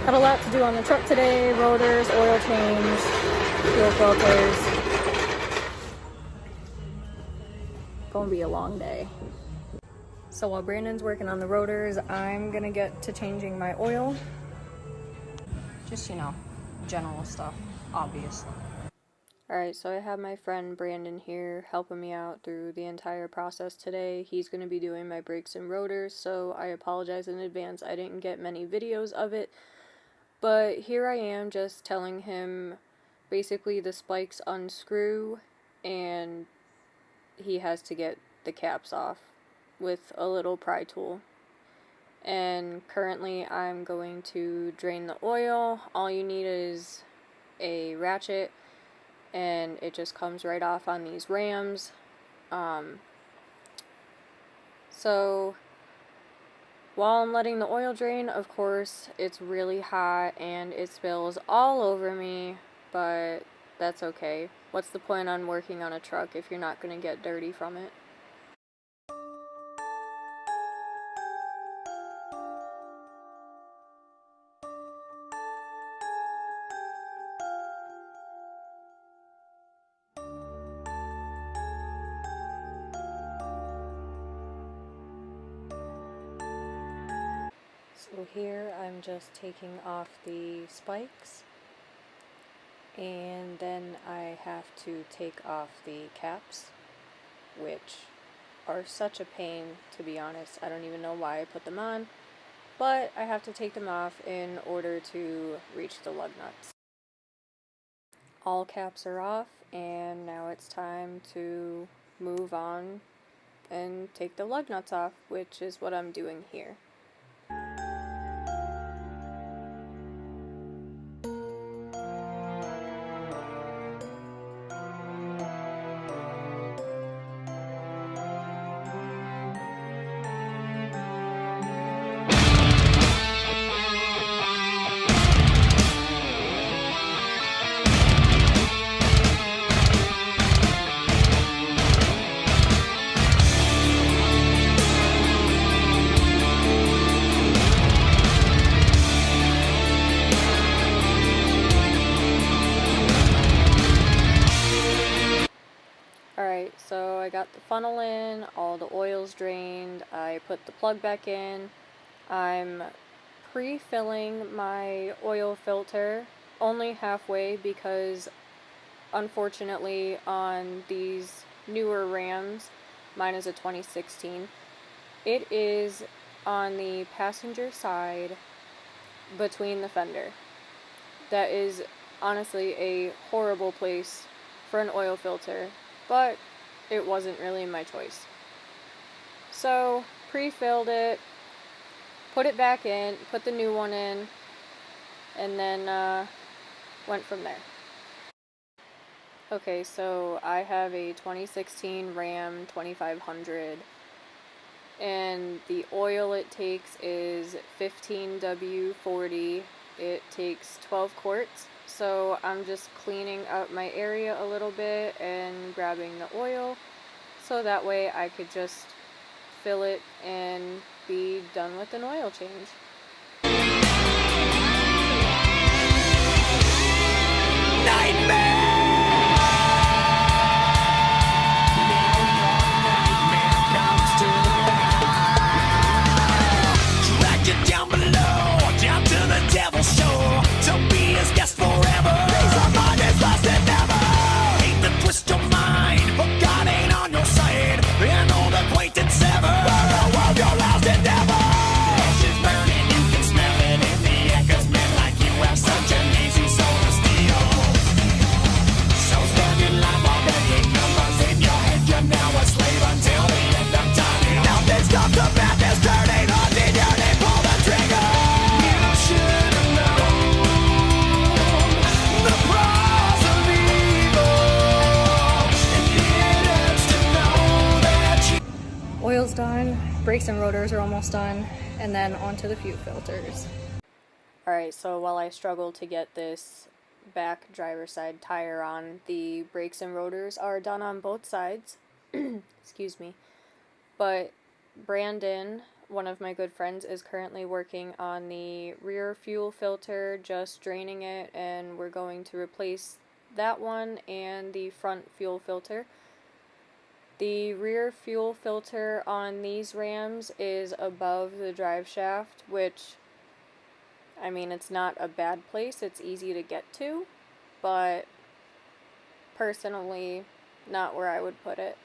Got a lot to do on the truck today. Rotors, oil change, fuel filters. Gonna be a long day. So while Brandon's working on the rotors, I'm gonna get to changing my oil. Just, general stuff, obviously. Alright, so I have my friend Brandon here helping me out through the entire process today. He's going to be doing my brakes and rotors, so I apologize in advance. I didn't get many videos of it, but here I am just telling him basically the spikes unscrew and he has to get the caps off with a little pry tool. And currently I'm going to drain the oil. All you need is a ratchet and it just comes right off on these rams. So while I'm letting the oil drain, of course, it's really hot and it spills all over me, but that's okay. What's the point on working on a truck if you're not going to get dirty from it? So here I'm just taking off the spikes, and then I have to take off the caps, which are such a pain, to be honest. I don't even know why I put them on, but I have to take them off in order to reach the lug nuts. All caps are off, and now it's time to move on and take the lug nuts off, which is what I'm doing here. Alright, so I got the funnel in, all the oil's drained, I put the plug back in. I'm pre-filling my oil filter only halfway because unfortunately on these newer Rams, mine is a 2016, it is on the passenger side between the fender. That is honestly a horrible place for an oil filter, but it wasn't really my choice. So, pre-filled it, put it back in, put the new one in, and then went from there. Okay, so I have a 2016 Ram 2500, and the oil it takes is 15W40. It takes 12 quarts. So I'm just cleaning up my area a little bit and grabbing the oil so that way I could just fill it and be done with an oil change. Oil's done, brakes and rotors are almost done, and then onto the fuel filters. Alright, so while I struggle to get this back driver's side tire on, the brakes and rotors are done on both sides. Excuse me. But Brandon one of my good friends, is currently working on the rear fuel filter, just draining it, and we're going to replace that one and the front fuel filter. The rear fuel filter on these Rams is above the drive shaft, which, I mean, it's not a bad place, it's easy to get to, but personally, not where I would put it.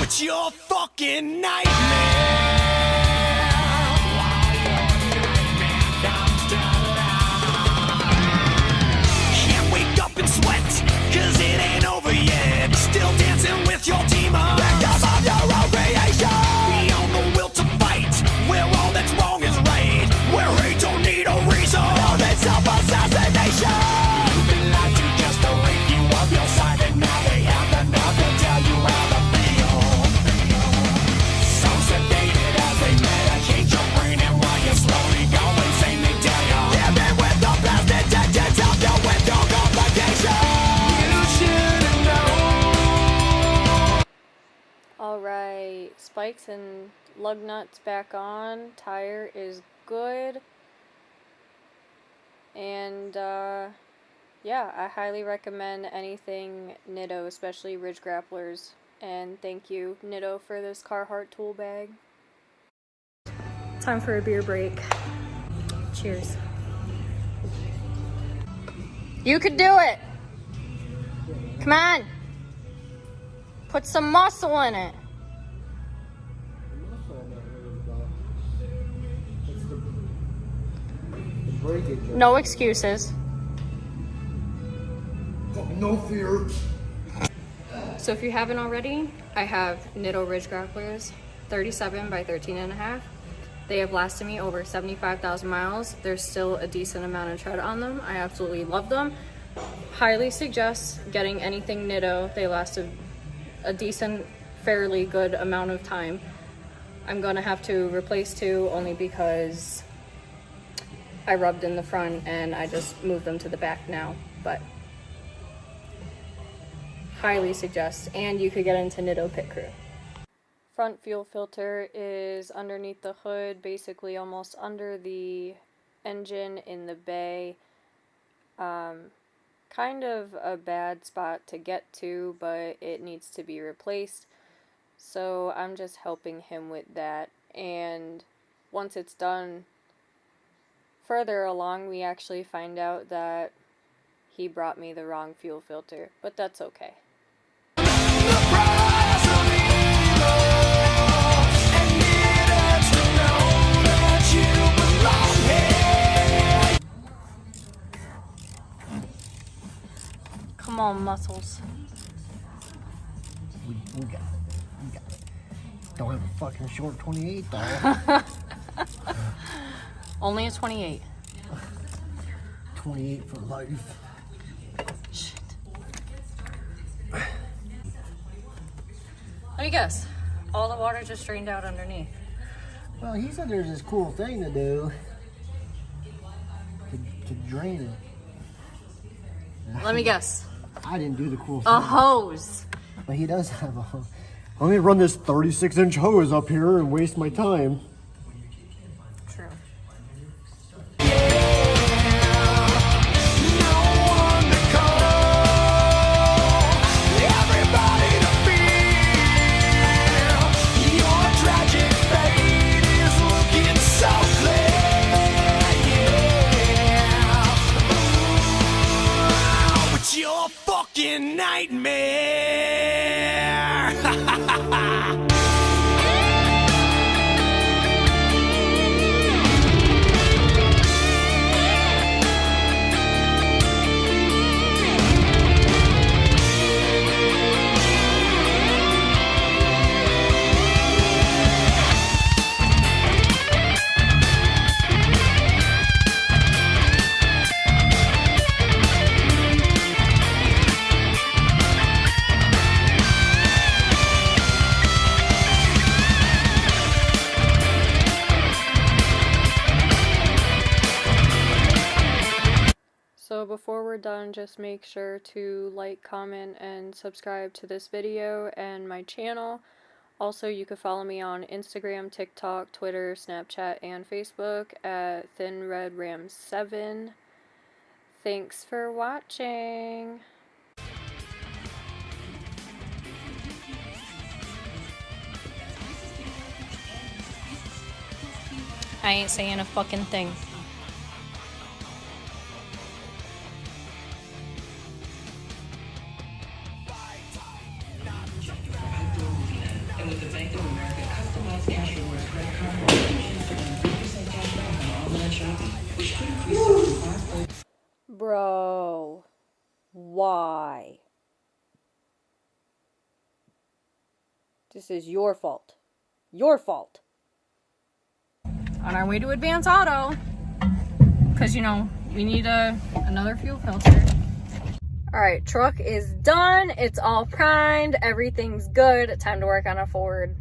It's your fucking nightmare. Can't wake up and sweat, cause it ain't over yet. Still dancing with your demons, victim of your own creation. We own the will to fight, where all that's wrong is right, where hate don't need a reason, all that self-assassination. You've been lied to just to rape you of your side, and now they have the nerve to tell you how to feel. So sedated as they medicate your brain, and while you slowly go insane, they tell you living with the best intentions, help you with your complications. You should've known. Alright, spikes and lug nuts back on, tire is good, and yeah, I highly recommend anything Nitto, especially Ridge Grapplers, and thank you Nitto for this Carhartt tool bag. Time for a beer break. Cheers. You could do it! Come on! Put some muscle in it. No excuses. No fear. So if you haven't already, I have Nitto Ridge Grapplers 37 by 13.5. They have lasted me over 75,000 miles. There's still a decent amount of tread on them. I absolutely love them. Highly suggest getting anything Nitto. They last a decent, fairly good amount of time. I'm gonna have to replace two only because I rubbed in the front and I just moved them to the back now, but highly suggest, and you could get into Nitto Pit Crew. Front fuel filter is underneath the hood, basically almost under the engine in the bay. Kind of a bad spot to get to, but it needs to be replaced. So I'm just helping him with that, and once it's done, further along we actually find out that he brought me the wrong fuel filter, but that's okay. Come on, muscles. We got it. We got it. Don't have a fucking short 28 though. Only a 28. 28 for life. Shit. What do you guess? All the water just drained out underneath. Well, he said there's this cool thing to do to drain it. Let me guess. I didn't do the cool thing. A hose. But he does have a hose. Let me run this 36-inch hose up here and waste my time. True. Your fucking nightmare. we're done, just make sure to like, comment, and subscribe to this video and my channel. Also, you can follow me on Instagram, TikTok, Twitter, Snapchat, and Facebook at ThinRedRam7. Thanks for watching. I ain't saying a fucking thing. And with the Bank of America customized cash rewards credit card, you can earn 3% cash back on online shopping, which could increase up to 5. Bro, why? This is your fault. Your fault. On our way to Advance Auto, because, you know, we need another fuel filter. Alright, truck is done. It's all primed. Everything's good. Time to work on a Ford.